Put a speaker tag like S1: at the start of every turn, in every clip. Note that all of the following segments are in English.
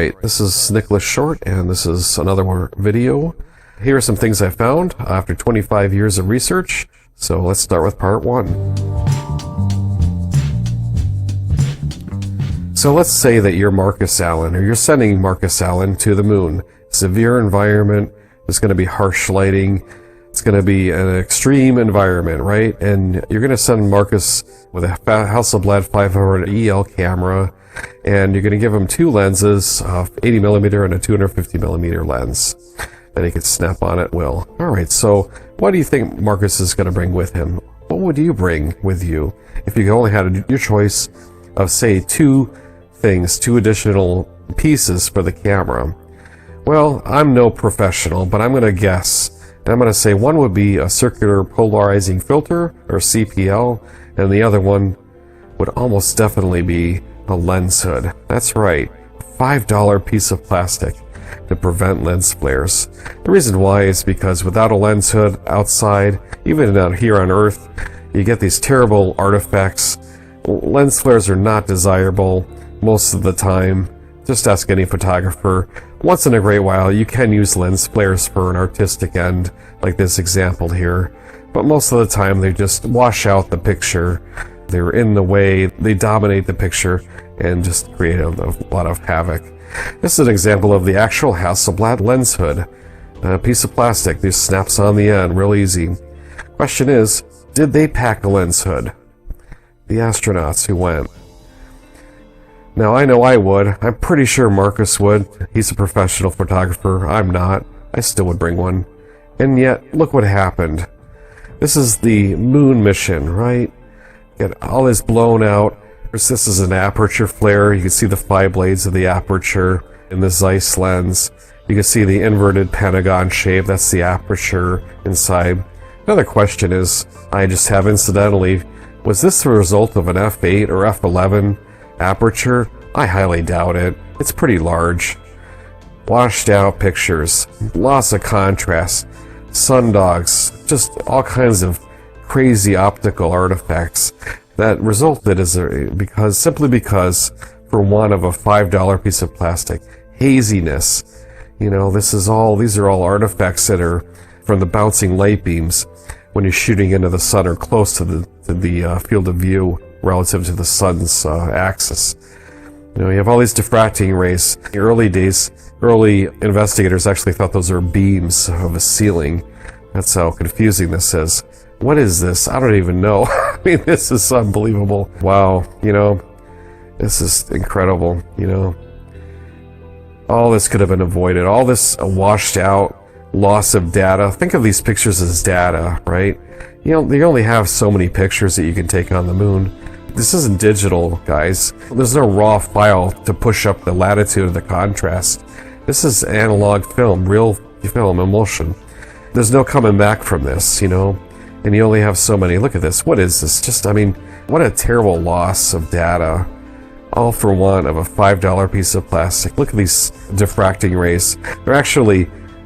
S1: Alright, this is Nicholas Short, and this is another video. Here are some things I found after 25 years of research, so let's start with part 1. So let's say that you're Marcus Allen, or you're sending Marcus Allen to the moon. Severe environment, there's going to be harsh lighting, it's going to be an extreme environment, right? And you're going to send Marcus with a Hasselblad 500 EL camera, and you're going to give him two lenses, 80mm and a 250mm lens that he can snap on at will. Alright, so what do you think Marcus is going to bring with him? What would you bring with you if you only had your choice of, say, two additional pieces for the camera? Well, I'm no professional, but I'm going to guess. And I'm going to say one would be a circular polarizing filter, or CPL, and the other one would almost definitely be a lens hood. That's right, a $5 piece of plastic to prevent lens flares. The reason why is because without a lens hood outside, even out here on Earth, you get these terrible artifacts. Lens flares are not desirable most of the time. Just ask any photographer. Once in a great while, you can use lens flares for an artistic end, like this example here. But most of the time, they just wash out the picture. They're in the way, they dominate the picture, and just create a lot of havoc. This is an example of the actual Hasselblad lens hood. A piece of plastic just snaps on the end, real easy. Question is, did they pack a lens hood? The astronauts who went. Now, I know I would. I'm pretty sure Marcus would. He's a professional photographer. I'm not. I still would bring one. And yet, look what happened. This is the moon mission, right? Get all this blown out. This is an aperture flare. You can see the 5 blades of the aperture in the Zeiss lens. You can see the inverted pentagon shape. That's the aperture inside. Another question is, I just have incidentally, was this the result of an f8 or f11 aperture? I highly doubt it. It's pretty large. Washed out pictures, loss of contrast, sundogs, just all kinds of crazy optical artifacts that resulted simply because for want of a $5 piece of plastic, haziness. You know, these are all artifacts that are from the bouncing light beams when you're shooting into the sun or close to the field of view relative to the sun's axis. You know, you have all these diffracting rays. In the early days, early investigators actually thought those are beams of a ceiling. That's how confusing this is. What is this? I don't even know. I mean, this is unbelievable. Wow, you know, this is incredible, you know. All this could have been avoided. All this washed out loss of data. Think of these pictures as data, right? You know, you only have so many pictures that you can take on the moon. This isn't digital, guys. There's no raw file to push up the latitude of the contrast. This is analog film, real film, emulsion. There's no coming back from this, you know? And you only have so many. Look at this. What is this? Just, I mean, what a terrible loss of data. All for want of a $5 piece of plastic. Look at these diffracting rays.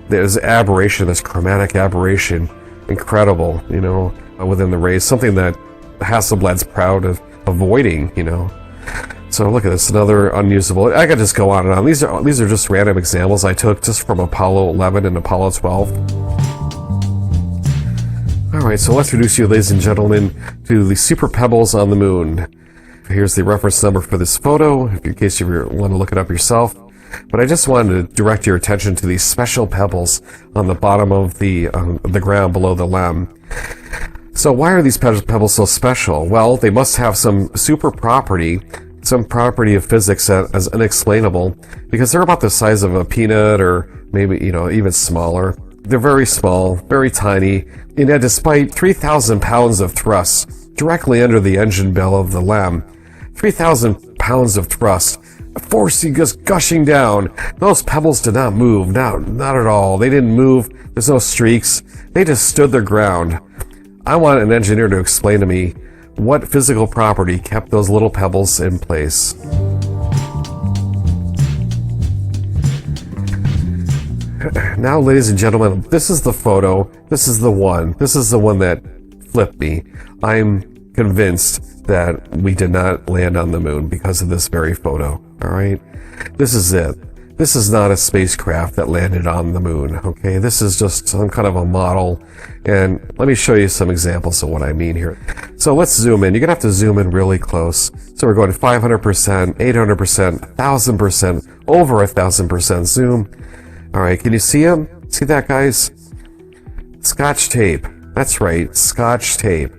S1: There's aberration, this chromatic aberration. Incredible, you know, within the rays. Something that Hasselblad's proud of avoiding, you know. So look at this, another unusable. I could just go on and on. These are just random examples I took just from Apollo 11 and Apollo 12. Alright, so let's introduce you, ladies and gentlemen, to the super pebbles on the moon. Here's the reference number for this photo, in case you want to look it up yourself. But I just wanted to direct your attention to these special pebbles on the bottom of the ground below the LEM. So why are these pebbles so special? Well, they must have some super property, some property of physics that is unexplainable, because they're about the size of a peanut, or maybe, you know, even smaller. They're very small, very tiny, and yet despite 3,000 pounds of thrust directly under the engine bell of the LEM, 3,000 pounds of thrust, force just gushing down, those pebbles did not move, not at all. They didn't move, there's no streaks, they just stood their ground. I want an engineer to explain to me what physical property kept those little pebbles in place. Now, ladies and gentlemen, this is the photo. This is the one that flipped me. I'm convinced that we did not land on the moon because of this very photo. All right, this is it. This is not a spacecraft that landed on the moon, okay? This is just some kind of a model, and let me show you some examples of what I mean here. So let's zoom in. You're gonna have to zoom in really close. So we're going 500%, 800%, 1,000%, over 1,000% zoom. All right, can you see them? See that, guys? Scotch tape. That's right, Scotch tape.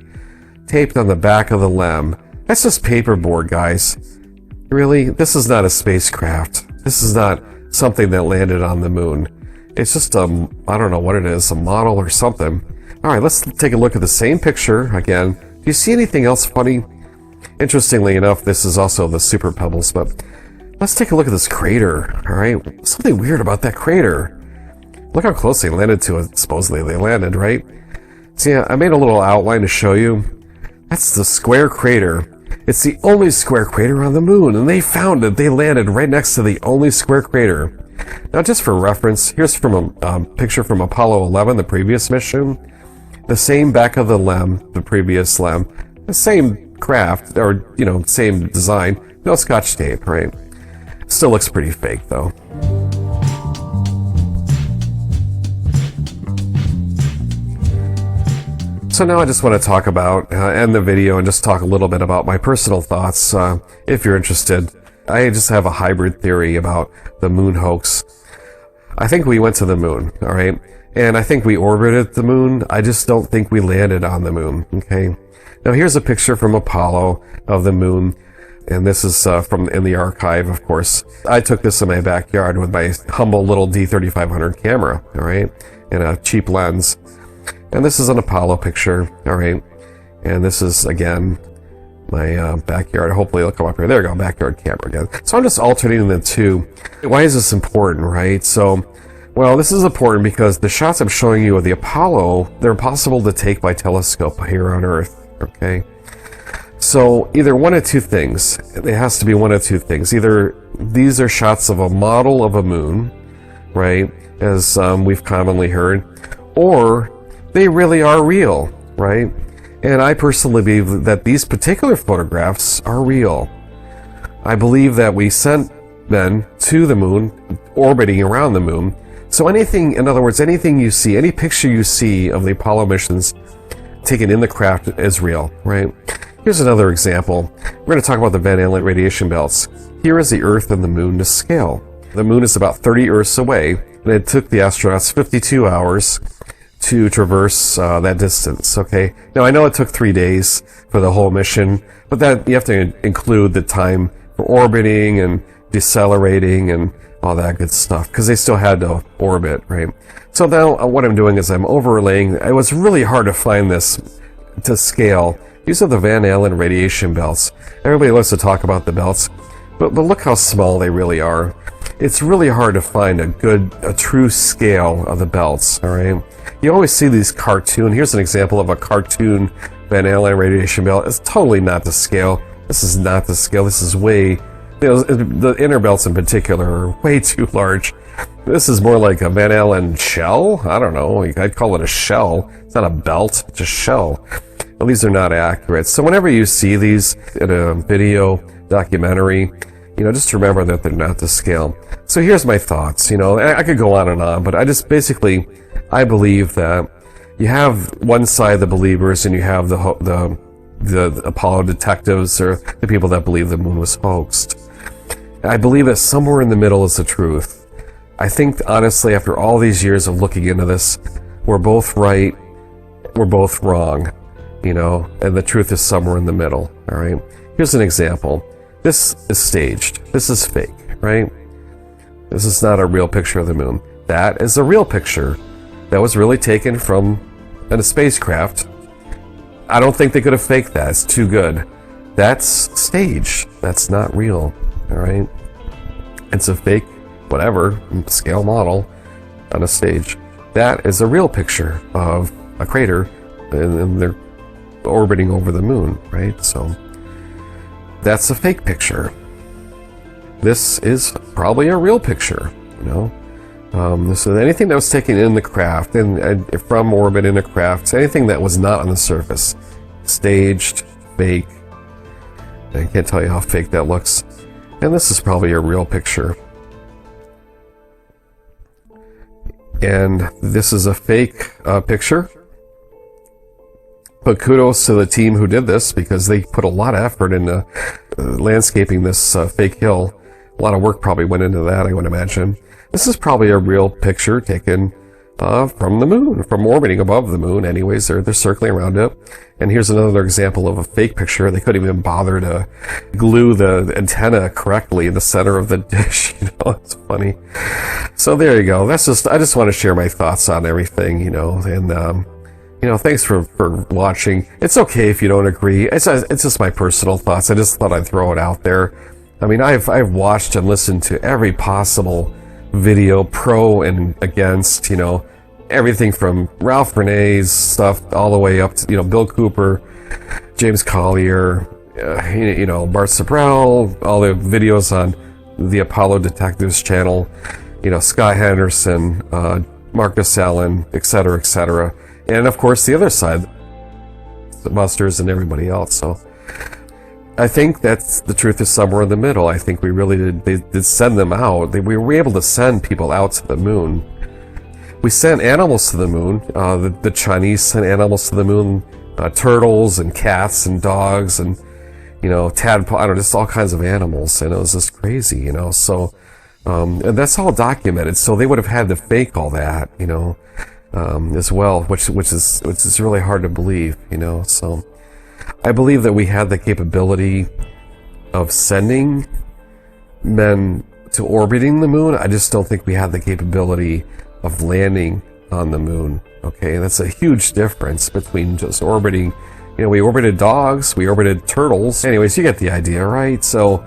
S1: Taped on the back of the LEM. That's just paperboard, guys. Really? This is not a spacecraft. This is not something that landed on the moon. It's just I don't know what it is, a model or something. All right, let's take a look at the same picture again. Do you see anything else funny? Interestingly enough, this is also the Super Pebbles, but let's take a look at this crater, all right? Something weird about that crater. Look how close they landed to it. Supposedly they landed, right? See, I made a little outline to show you. That's the square crater. It's the only square crater on the moon, and they found it. They landed right next to the only square crater. Now, just for reference, here's from a picture from Apollo 11, the previous mission. The same back of the LEM, the previous LEM, the same craft, or, same design. No Scotch tape, right? Still looks pretty fake, though. So now I just want to talk about, end the video and just talk a little bit about my personal thoughts, if you're interested. I just have a hybrid theory about the moon hoax. I think we went to the moon, all right? And I think we orbited the moon. I just don't think we landed on the moon, okay? Now here's a picture from Apollo of the moon. And this is from in the archive, of course. I took this in my backyard with my humble little D3500 camera, all right? And a cheap lens. And this is an Apollo picture, all right? And this is, again, my backyard. Hopefully it'll come up here. There we go, backyard camera again. So I'm just alternating the two. Why is this important, right? So, well, this is important because the shots I'm showing you of the Apollo, they're impossible to take by telescope here on Earth, okay? So either one of two things. It has to be one of two things. Either these are shots of a model of a moon, right, as we've commonly heard, or they really are real, right? And I personally believe that these particular photographs are real. I believe that we sent men to the moon, orbiting around the moon. So anything, in other words, anything you see, any picture you see of the Apollo missions taken in the craft is real, right? Here's another example. We're going to talk about the Van Allen radiation belts. Here is the Earth and the moon to scale. The moon is about 30 Earths away, and it took the astronauts 52 hours to traverse that distance, okay? Now, I know it took 3 days for the whole mission, but that you have to include the time for orbiting and decelerating and all that good stuff, because they still had to orbit, right? So now what I'm doing is I'm overlaying. It was really hard to find this to scale. These are the Van Allen radiation belts. Everybody loves to talk about the belts, but look how small they really are. It's really hard to find a true scale of the belts, all right? You always see these cartoon. Here's an example of a cartoon Van Allen radiation belt. It's totally not the scale. This is not the scale. This is way, the inner belts in particular are way too large. This is more like a Van Allen shell. I don't know. I'd call it a shell. It's not a belt. It's a shell. Well, these are not accurate. So whenever you see these in a video documentary, just remember that they're not to scale. So here's my thoughts. I could go on and on, but I believe that you have one side, the believers, and you have the Apollo detectives, or the people that believe the moon was hoaxed. I believe that somewhere in the middle is the truth. I think, honestly, after all these years of looking into this, we're both right, we're both wrong, and the truth is somewhere in the middle, all right? Here's an example. This is staged. This is fake, right? This is not a real picture of the moon. That is a real picture that was really taken from a spacecraft. I don't think they could have faked that. It's too good. That's staged. That's not real, all right? It's a fake, whatever, scale model on a stage. That is a real picture of a crater, and they're orbiting over the moon, right? So that's a fake picture. This is probably a real picture, So anything that was taken in the craft and from orbit in a craft, anything that was not on the surface, staged, fake. I can't tell you how fake that looks. And this is probably a real picture. And this is a fake picture. But kudos to the team who did this, because they put a lot of effort into landscaping this fake hill. A lot of work probably went into that, I would imagine. This is probably a real picture taken from the moon, from orbiting above the moon. Anyways, they're circling around it. And here's another example of a fake picture. They couldn't even bother to glue the antenna correctly in the center of the dish. It's funny. So there you go. I just want to share my thoughts on everything, and thanks for watching. It's okay if you don't agree. It's just my personal thoughts. I just thought I'd throw it out there. I mean, I've watched and listened to every possible video, pro and against, everything from Ralph Renee's stuff all the way up to, Bill Cooper, James Collier, Bart Sibrel, all the videos on the Apollo Detectives channel, Scott Henderson, Marcus Allen, etc., etc. And of course the other side, the Busters and everybody else. So I think that's the truth is somewhere in the middle. I think we really did send them out. We were able to send people out to the moon. We sent animals to the moon. The Chinese sent animals to the moon, turtles and cats and dogs and, tadpole, just all kinds of animals. And it was just crazy, so, and that's all documented. So they would have had to fake all that, as well, which is really hard to believe, so I believe that we had the capability of sending men to orbiting the moon. I just don't think we had the capability of landing on the moon. Okay, and that's a huge difference between just orbiting. We orbited dogs, we orbited turtles. Anyways, you get the idea, right? So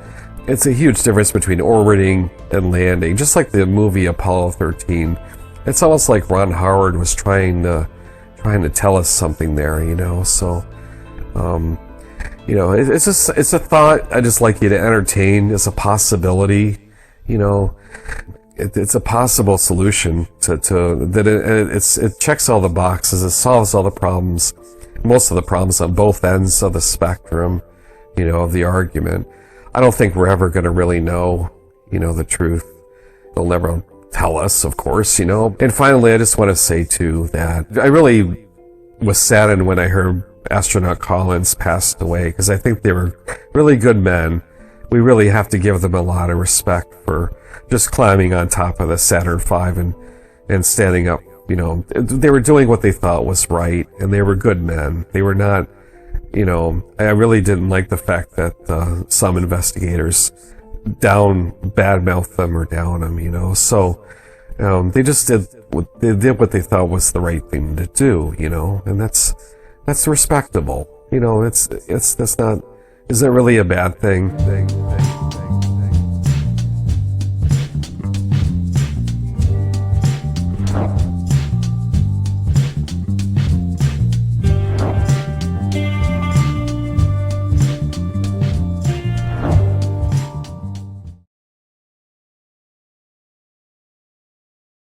S1: it's a huge difference between orbiting and landing. Just like the movie Apollo 13. It's almost like Ron Howard was trying to tell us something there, so it's a thought I just like you to entertain. It's a possibility, it's a possible solution to that. It checks all the boxes. It solves all the problems, most of the problems on both ends of the spectrum, of the argument. I don't think we're ever going to really know, the truth. They'll never tell us, of course, And finally, I just want to say too that I really was saddened when I heard astronaut Collins passed away, because I think they were really good men. We really have to give them a lot of respect for just climbing on top of the Saturn V and standing up. They were doing what they thought was right, and they were good men. They were not, I really didn't like the fact that some investigators badmouth them or down them, so they just did what they thought was the right thing to do, and that's respectable. That's not, is it really a bad thing?